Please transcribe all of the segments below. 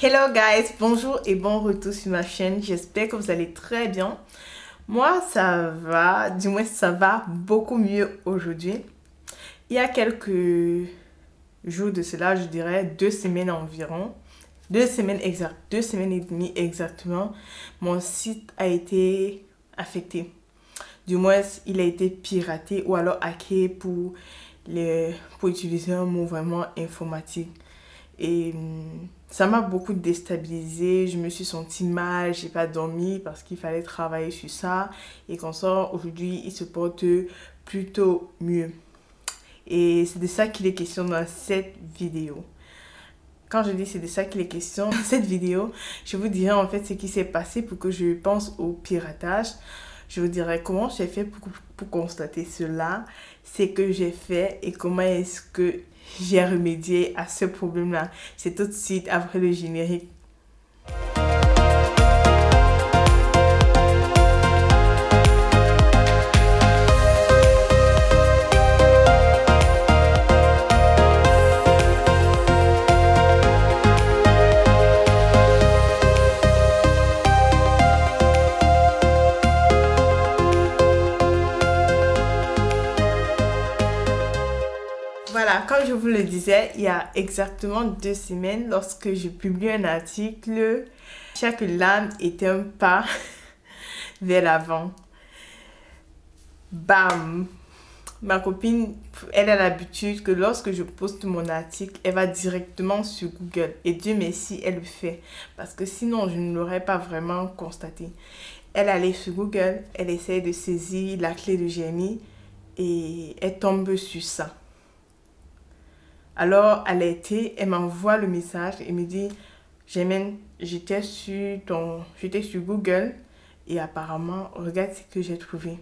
Hello guys, bonjour et bon retour sur ma chaîne. J'espère que vous allez très bien. Moi, ça va, du moins ça va beaucoup mieux aujourd'hui. Il y a quelques jours de cela, je dirais 2 semaines environ, 2 semaines exactes, 2 semaines et demie exactement, mon site a été affecté. Du moins, il a été piraté ou alors hacké pour utiliser un mot vraiment informatique. Et ça m'a beaucoup déstabilisée, je me suis sentie mal, j'ai pas dormi parce qu'il fallait travailler sur ça. Et qu'en sort, aujourd'hui, il se porte plutôt mieux. Et c'est de ça qu'il est question dans cette vidéo. Quand je dis c'est de ça qu'il est question dans cette vidéo, je vous dirai en fait ce qui s'est passé pour que je pense au piratage. Je vous dirai comment j'ai fait pour constater cela, ce que j'ai fait et comment est-ce que j'ai remédié à ce problème-là. C'est tout de suite après le générique. Voilà, comme je vous le disais, il y a exactement 2 semaines, lorsque je publie un article, chaque lame est un pas vers l'avant. Bam! Ma copine, elle a l'habitude que lorsque je poste mon article, elle va directement sur Google. Et Dieu merci, elle le fait. Parce que sinon, je ne l'aurais pas vraiment constaté. Elle allait sur Google, elle essaie de saisir la clé de GMI et elle tombe sur ça. Alors, elle m'envoie le message et me dit, Germaine, j'étais sur Google et apparemment, regarde ce que j'ai trouvé.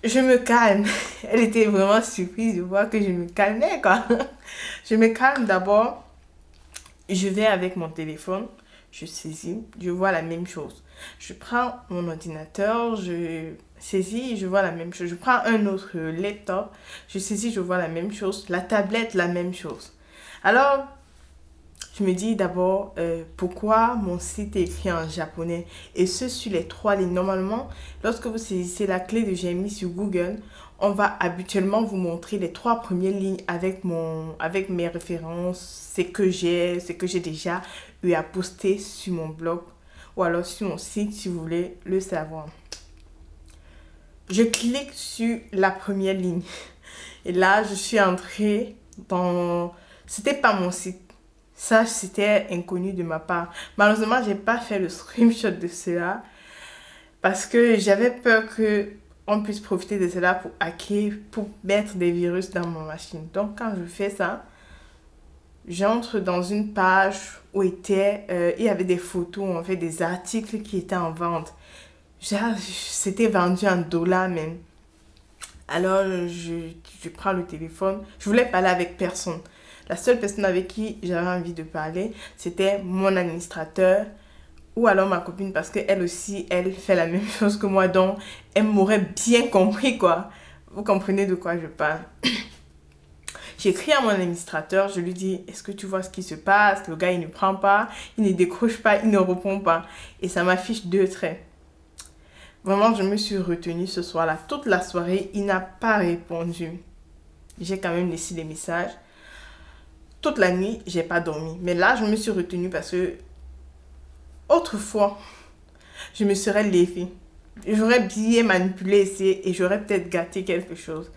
Je me calme. Elle était vraiment surprise de voir que je me calmais, quoi. Je me calme d'abord. Je vais avec mon téléphone, je saisis, je vois la même chose. Je prends mon ordinateur, je saisis, je vois la même chose. Je prends un autre laptop, je saisis, je vois la même chose. La tablette, la même chose. Alors, je me dis d'abord pourquoi mon site est écrit en japonais. Et ce sur les 3 lignes. Normalement, lorsque vous saisissez la clé de GMI sur Google, on va habituellement vous montrer les 3 premières lignes avec mes références, ce que j'ai déjà eu à poster sur mon blog ou alors sur mon site si vous voulez le savoir. Je clique sur la première ligne et là je suis entrée dans... C'était pas mon site. Ça, c'était inconnu de ma part. Malheureusement, j'ai pas fait le screenshot de cela parce que j'avais peur qu'on puisse profiter de cela pour hacker, pour mettre des virus dans ma machine. Donc, quand je fais ça, j'entre dans une page où il y avait des photos, en fait, des articles qui étaient en vente. C'était vendu en dollars même. Alors, je prends le téléphone. Je voulais parler avec personne. La seule personne avec qui j'avais envie de parler, c'était mon administrateur ou alors ma copine parce qu'elle aussi, elle fait la même chose que moi. Donc, elle m'aurait bien compris, quoi. Vous comprenez de quoi je parle. J'écris à mon administrateur, je lui dis, est-ce que tu vois ce qui se passe? Le gars, il ne prend pas, il ne décroche pas, il ne répond pas. Et ça m'affiche 2 traits. Vraiment, je me suis retenue ce soir-là. Toute la soirée, il n'a pas répondu. J'ai quand même laissé des messages. Toute la nuit, j'ai pas dormi. Mais là, je me suis retenue parce que autrefois, je me serais levée. J'aurais bien manipulé ici et j'aurais peut-être gâté quelque chose.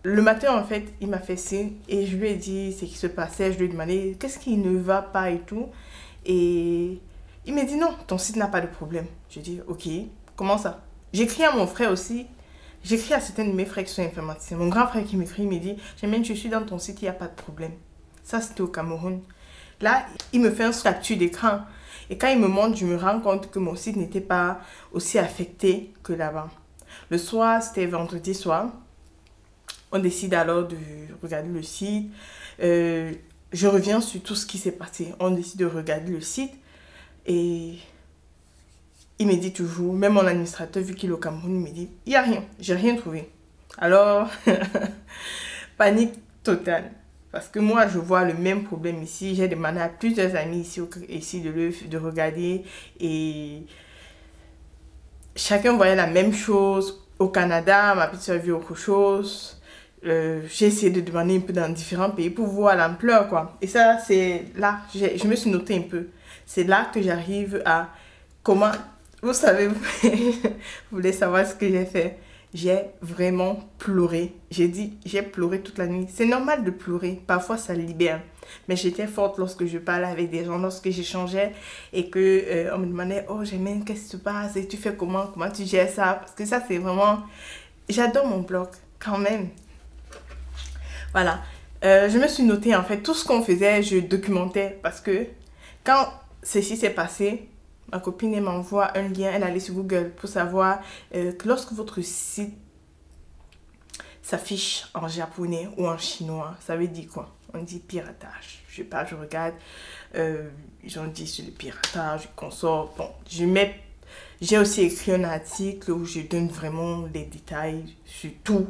Le matin, en fait, il m'a fait signe et je lui ai dit ce qui se passait. Je lui ai demandé qu'est-ce qui ne va pas et tout. Et il m'a dit non, ton site n'a pas de problème. J'ai dit ok, comment ça? J'écris à mon frère aussi. J'écris à certains de mes frères qui sont informaticiens. Mon grand frère qui m'écrit, il me dit Germaine, je suis dans ton site, il n'y a pas de problème. Ça, c'était au Cameroun. Là, il me fait un capture d'écran. Et quand il me montre, je me rends compte que mon site n'était pas aussi affecté que là-bas. Le soir, c'était vendredi soir. On décide alors de regarder le site. Je reviens sur tout ce qui s'est passé. On décide de regarder le site. Et il me dit toujours, même mon administrateur, vu qu'il est au Cameroun, il me dit, il n'y a rien. J'ai rien trouvé. Alors, panique totale. Parce que moi, je vois le même problème ici. J'ai demandé à plusieurs amis ici de regarder. Et chacun voyait la même chose. Au Canada, ma petite soeur vit autre chose. J'ai essayé de demander un peu dans différents pays pour voir l'ampleur, quoi. Et ça, c'est là, je me suis noté un peu. C'est là que j'arrive à comment... Vous savez, vous voulez savoir ce que j'ai fait. J'ai vraiment pleuré. J'ai pleuré toute la nuit. C'est normal de pleurer. Parfois, ça libère. Mais j'étais forte lorsque je parlais avec des gens, lorsque j'échangeais et que on me demandait, oh, Germaine, qu'est-ce qui se passe? Et tu fais comment? Comment tu gères ça? Parce que ça, c'est vraiment... J'adore mon blog, quand même. Voilà. Je me suis noté, en fait, tout ce qu'on faisait, je documentais. Parce que quand ceci s'est passé... Ma copine, elle m'envoie un lien, elle allait sur Google pour savoir que lorsque votre site s'affiche en japonais ou en chinois, ça veut dire quoi? On dit piratage. Je sais pas, je regarde, ils ont dit sur le piratage, je consors. Bon, j'ai aussi écrit un article où je donne vraiment les détails sur tout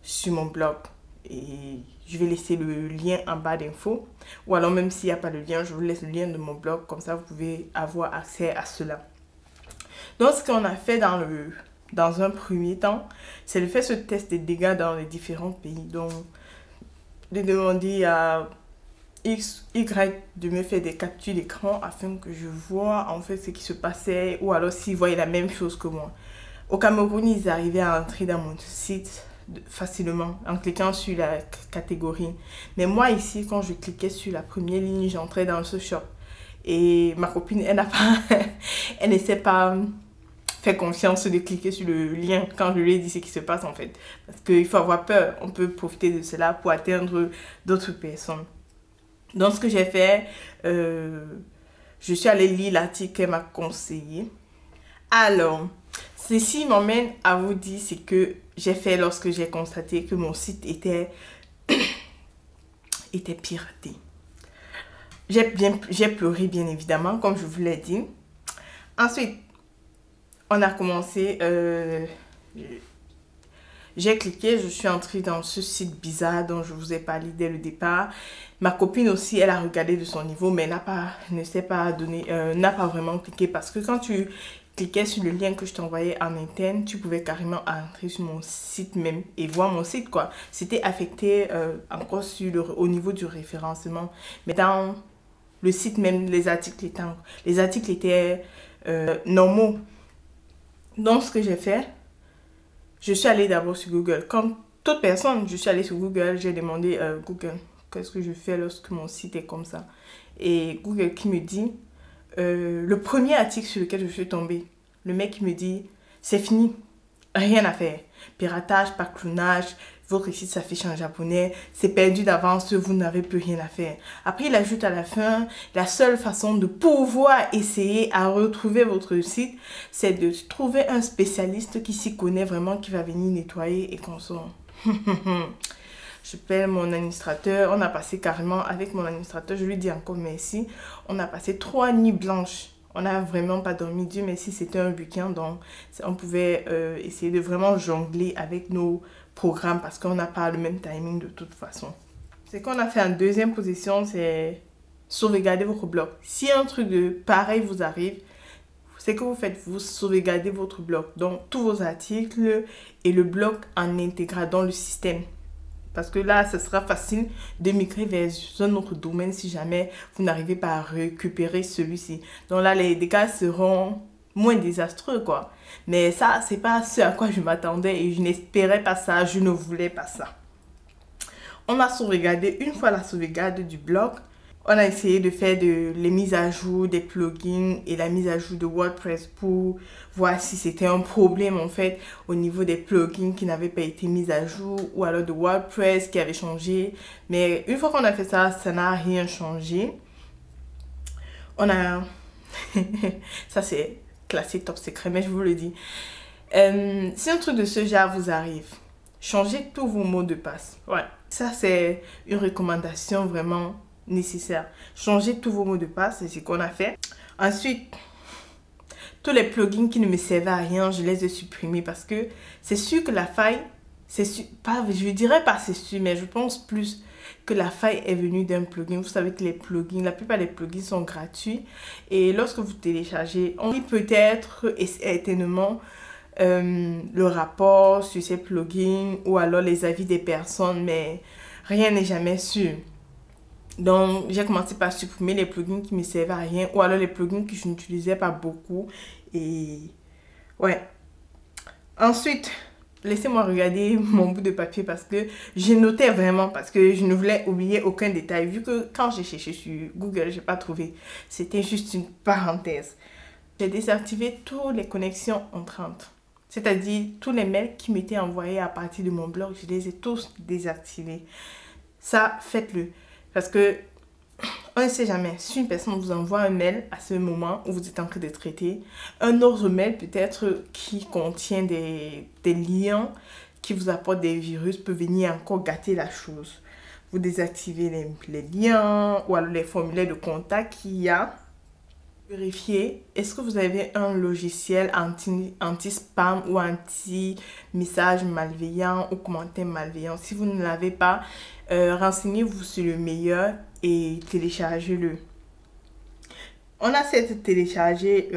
sur mon blog. Et je vais laisser le lien en bas d'infos. Ou alors même s'il n'y a pas le lien, je vous laisse le lien de mon blog. Comme ça, vous pouvez avoir accès à cela. Donc, ce qu'on a fait dans un premier temps, c'est de faire ce test des dégâts dans les différents pays. Donc, de demander à X, Y de me faire des captures d'écran afin que je vois en fait ce qui se passait. Ou alors s'ils voyaient la même chose que moi. Au Cameroun, ils arrivaient à entrer dans mon site facilement en cliquant sur la catégorie. Mais moi ici, quand je cliquais sur la première ligne, j'entrais dans ce shop. Et ma copine, elle n'a pas... elle ne sait pas faire confiance de cliquer sur le lien quand je lui ai dit ce qui se passe en fait. Parce qu'il faut avoir peur. On peut profiter de cela pour atteindre d'autres personnes. Donc ce que j'ai fait, je suis allée lire l'article qu'elle m'a conseillé. Alors... Ceci m'emmène à vous dire ce que j'ai fait lorsque j'ai constaté que mon site était piraté. J'ai pleuré bien évidemment, comme je vous l'ai dit. Ensuite, on a commencé, j'ai cliqué, je suis entrée dans ce site bizarre dont je vous ai parlé dès le départ. Ma copine aussi, elle a regardé de son niveau, mais n'a pas vraiment cliqué parce que quand tu cliquais sur le lien que je t'envoyais en interne, tu pouvais carrément entrer sur mon site même et voir mon site quoi. C'était affecté encore au niveau du référencement. Mais dans le site même, les articles étaient normaux. Donc ce que j'ai fait, je suis allée d'abord sur Google. Comme toute personne, je suis allée sur Google, j'ai demandé Google, qu'est-ce que je fais lorsque mon site est comme ça? Et Google qui me dit... le premier article sur lequel je suis tombée, le mec me dit, c'est fini, rien à faire. Piratage, pas clonage, votre site s'affiche en japonais, c'est perdu d'avance, vous n'avez plus rien à faire. Après, il ajoute à la fin, la seule façon de pouvoir essayer à retrouver votre site, c'est de trouver un spécialiste qui s'y connaît vraiment, qui va venir nettoyer et consommer. Je paie mon administrateur, on a passé carrément avec mon administrateur, je lui dis encore merci. On a passé 3 nuits blanches. On n'a vraiment pas dormi. Dieu merci, c'était un week-end, donc on pouvait essayer de vraiment jongler avec nos programmes parce qu'on n'a pas le même timing de toute façon. Ce qu'on a fait en deuxième position, c'est sauvegarder votre blog. Si un truc de pareil vous arrive, c'est que vous faites, vous sauvegardez votre blog. Donc tous vos articles et le blog en intégral dans le système. Parce que là, ce sera facile de migrer vers un autre domaine si jamais vous n'arrivez pas à récupérer celui-ci. Donc là, les dégâts seront moins désastreux, quoi. Mais ça, c'est pas ce à quoi je m'attendais et je n'espérais pas ça, je ne voulais pas ça. On a sauvegardé, une fois la sauvegarde du blog, on a essayé de faire les mises à jour des plugins et la mise à jour de WordPress pour voir si c'était un problème en fait au niveau des plugins qui n'avaient pas été mis à jour ou alors de WordPress qui avait changé. Mais une fois qu'on a fait ça, ça n'a rien changé. On a... ça c'est classé top secret, mais je vous le dis. Si un truc de ce genre vous arrive, changez tous vos mots de passe. Ouais, ça c'est une recommandation vraiment nécessaire. Changez tous vos mots de passe, c'est ce qu'on a fait. Ensuite, tous les plugins qui ne me servaient à rien, je les ai supprimés parce que c'est sûr que la faille, c'est sûr, pas, je dirais pas c'est sûr, mais je pense plus que la faille est venue d'un plugin. Vous savez que les plugins, la plupart des plugins sont gratuits. Et lorsque vous téléchargez, on lit peut-être éternellement le rapport sur ces plugins ou alors les avis des personnes, mais rien n'est jamais sûr. Donc, j'ai commencé par supprimer les plugins qui ne me servaient à rien ou alors les plugins que je n'utilisais pas beaucoup. Et ouais. Ensuite, laissez-moi regarder mon bout de papier parce que j'ai noté vraiment parce que je ne voulais oublier aucun détail. Vu que quand j'ai cherché sur Google, je n'ai pas trouvé. C'était juste une parenthèse. J'ai désactivé toutes les connexions entrantes. C'est-à-dire tous les mails qui m'étaient envoyés à partir de mon blog, je les ai tous désactivés. Ça, faites-le. Parce que on ne sait jamais. Si une personne vous envoie un mail à ce moment où vous êtes en train de traiter, un autre mail peut-être qui contient des liens qui vous apportent des virus peut venir encore gâter la chose. Vous désactivez les liens ou alors les formulaires de contact qu'il y a. Vérifiez, est-ce que vous avez un logiciel anti-spam ou anti-message malveillant ou commentaire malveillant. Si vous ne l'avez pas, renseignez-vous sur le meilleur et téléchargez-le. On a certes téléchargé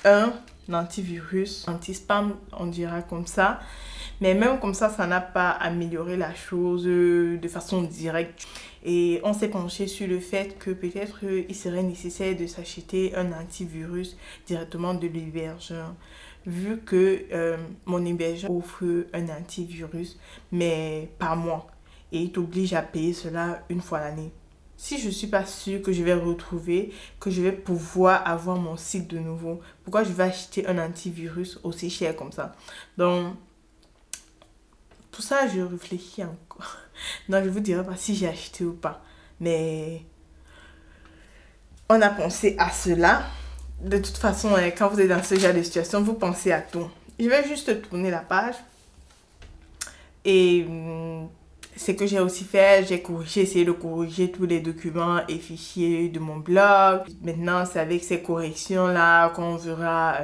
un antivirus, anti-spam, on dira comme ça. Mais même comme ça n'a pas amélioré la chose de façon directe. Et on s'est penché sur le fait que peut-être il serait nécessaire de s'acheter un antivirus directement de l'hébergeur. Vu que mon hébergeur offre un antivirus, mais par mois. Et il t'oblige à payer cela une fois l'année. Si je ne suis pas sûre que je vais retrouver, que je vais pouvoir avoir mon site de nouveau, pourquoi je vais acheter un antivirus aussi cher comme ça? Donc, pour ça, je réfléchis encore. Non, je ne vous dirai pas si j'ai acheté ou pas. Mais on a pensé à cela. De toute façon, quand vous êtes dans ce genre de situation, vous pensez à tout. Je vais juste tourner la page. Et ce que j'ai aussi fait, j'ai essayé de corriger tous les documents et fichiers de mon blog. Maintenant, c'est avec ces corrections-là qu'on verra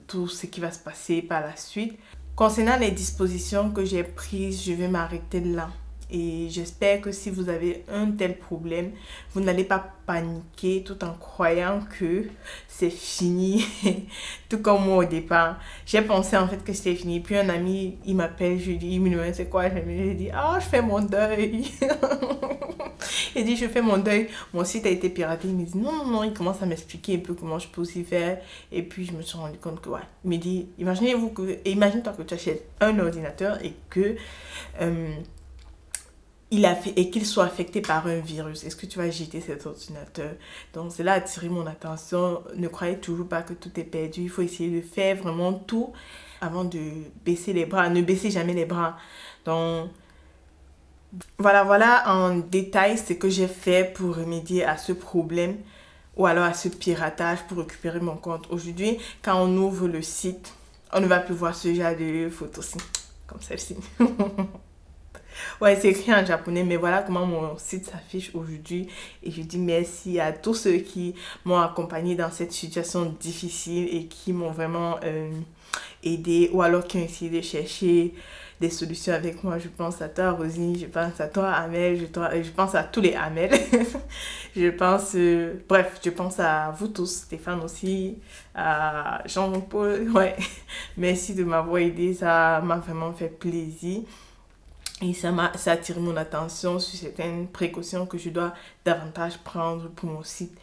tout ce qui va se passer par la suite. Concernant les dispositions que j'ai prises, je vais m'arrêter là. Et j'espère que si vous avez un tel problème, vous n'allez pas paniquer tout en croyant que c'est fini. Tout comme moi au départ. J'ai pensé en fait que c'était fini. Puis un ami, il m'appelle, je lui dis, il me demande c'est quoi. Je lui dis, ah, je fais mon deuil. Il dit, je fais mon deuil. Mon site a été piraté. Il me dit, non, non, non. Il commence à m'expliquer un peu comment je peux aussi faire. Et puis je me suis rendu compte que, ouais. Il me dit, imagine-toi que tu achètes un ordinateur et que... qu'il soit affecté par un virus. Est-ce que tu vas jeter cet ordinateur? Donc, cela a attiré mon attention. Ne croyez toujours pas que tout est perdu. Il faut essayer de faire vraiment tout avant de baisser les bras. Ne baissez jamais les bras. Donc, voilà en détail ce que j'ai fait pour remédier à ce problème ou alors à ce piratage pour récupérer mon compte. Aujourd'hui, quand on ouvre le site, on ne va plus voir ce genre de photos-ci, comme celle-ci. Ouais, c'est écrit en japonais, mais voilà comment mon site s'affiche aujourd'hui. Et je dis merci à tous ceux qui m'ont accompagné dans cette situation difficile et qui m'ont vraiment aidé ou alors qui ont essayé de chercher des solutions avec moi. Je pense à toi, Rosine, je pense à toi, Amel, je pense à tous les Amel. Je pense à vous tous, Stéphane aussi, à Jean-Paul. Ouais, merci de m'avoir aidé, ça m'a vraiment fait plaisir. Et ça a attiré mon attention sur certaines précautions que je dois davantage prendre pour mon site.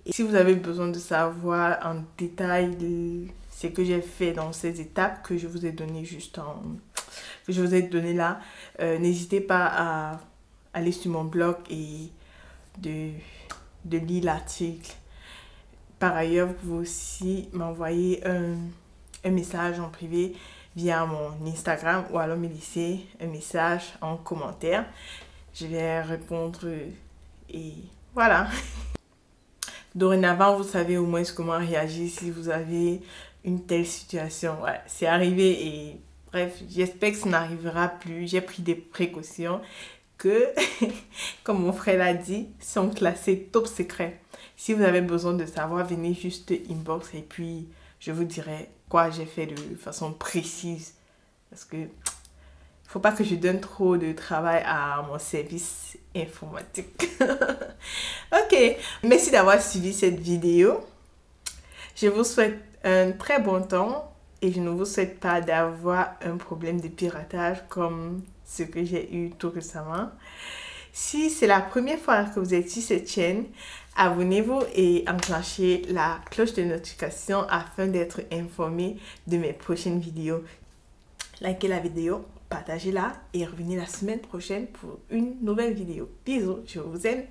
Et si vous avez besoin de savoir en détail ce que j'ai fait dans ces étapes que je vous ai donné là, n'hésitez pas à aller sur mon blog et de lire l'article. Par ailleurs, vous pouvez aussi m'envoyer un message en privé via mon Instagram ou alors me laisser un message en commentaire. Je vais répondre et voilà. Dorénavant, vous savez au moins comment réagir si vous avez une telle situation. Ouais, c'est arrivé et bref, j'espère que ça n'arrivera plus. J'ai pris des précautions que, comme mon frère l'a dit, sont classées top secret. Si vous avez besoin de savoir, venez juste inbox et puis je vous dirai quoi j'ai fait de façon précise. Parce que faut pas que je donne trop de travail à mon service informatique. Ok, merci d'avoir suivi cette vidéo. Je vous souhaite un très bon temps et je ne vous souhaite pas d'avoir un problème de piratage comme ce que j'ai eu tout récemment. Si c'est la première fois que vous êtes sur cette chaîne, abonnez-vous et enclenchez la cloche de notification afin d'être informé de mes prochaines vidéos. Likez la vidéo, partagez-la et revenez la semaine prochaine pour une nouvelle vidéo. Bisous, je vous aime.